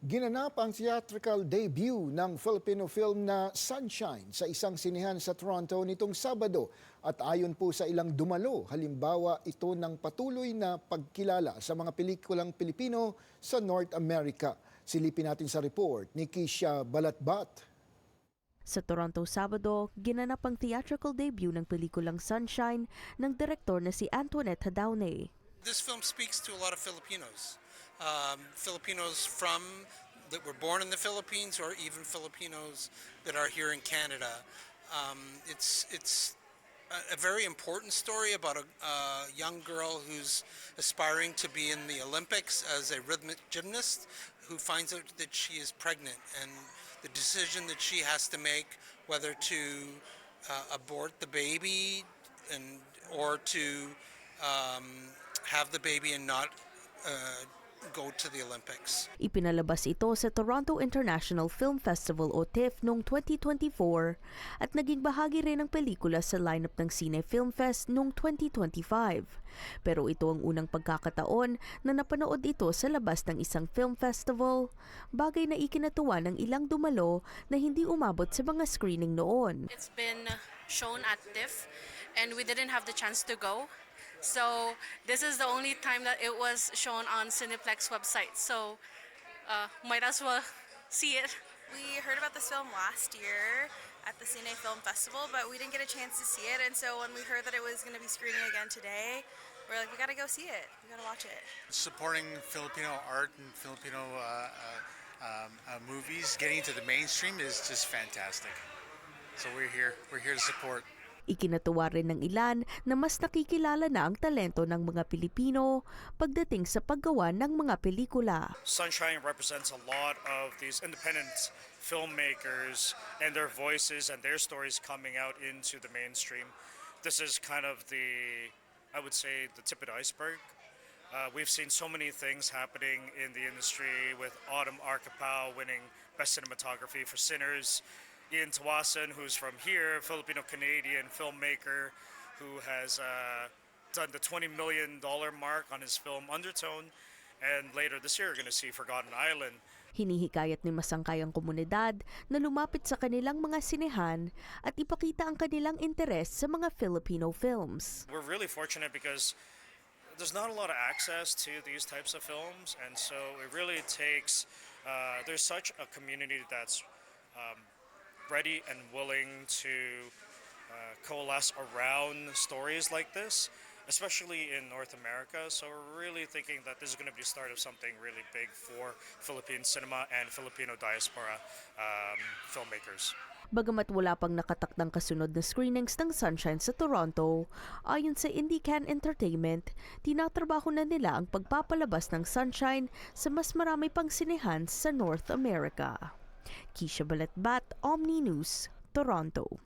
Ginanap ang theatrical debut ng Filipino film na Sunshine sa isang sinehan sa Toronto nitong Sabado. At ayon po sa ilang dumalo, halimbawa ito ng patuloy na pagkilala sa mga pelikulang Pilipino sa North America. Silipin natin sa report ni Kisha Balatbat. Sa Toronto Sabado, ginanap ang theatrical debut ng pelikulang Sunshine ng direktor na si Antoinette Hadaune. This film speaks to a lot of Filipinos. Filipinos that were born in the Philippines, or even Filipinos that are here in Canada. It's a very important story about a young girl who's aspiring to be in the Olympics as a rhythmic gymnast, who finds out that she is pregnant, and the decision that she has to make whether to abort the baby or to have the baby and not go to the Olympics. Ipinalabas ito sa Toronto International Film Festival o TIFF noong 2024 at naging bahagi rin ng pelikula sa lineup ng Cine Film Fest noong 2025. Pero ito ang unang pagkakataon na napanood ito sa labas ng isang film festival, bagay na ikinatuwa ng ilang dumalo na hindi umabot sa mga screening noon. It's been shown at TIFF and we didn't have the chance to go. So this is the only time that it was shown on Cineplex website. So might as well see it. We heard about this film last year at the Cine Film Festival, but we didn't get a chance to see it. And so when we heard that it was going to be screening again today, we're like, we got to go see it. We got to watch it. Supporting Filipino art and Filipino movies, getting into the mainstream is just fantastic. So we're here to support. Ikinatuwa rin ng ilan na mas nakikilala na ang talento ng mga Pilipino pagdating sa paggawa ng mga pelikula. Sunshine represents a lot of these independent filmmakers and their voices and their stories coming out into the mainstream. This is kind of I would say, the tip of the iceberg. We've seen so many things happening in the industry with Autumn Arkapaw winning Best Cinematography for Sinners. Ian Tawasan, who's from here, Filipino-Canadian filmmaker who has done the $20 million mark on his film Undertone. And later this year, we're going to see Forgotten Island. Hinihikayat ni masangkayang komunidad na lumapit sa kanilang mga sinehan at ipakita ang kanilang interes sa mga Filipino films. We're really fortunate because there's not a lot of access to these types of films. And so it really takes, there's such a community that's ready and willing to coalesce around stories like this, especially in North America. So we're really thinking that this is going to be the start of something really big for Philippine cinema and Filipino diaspora filmmakers. Bagamat wala pang nakatakdang kasunod na screenings ng Sunshine sa Toronto, ayon sa IndieCan Entertainment, tinatrabaho na nila ang pagpapalabas ng Sunshine sa mas marami pang sinehan sa North America. Kisha Balatbat, Omni News, Toronto.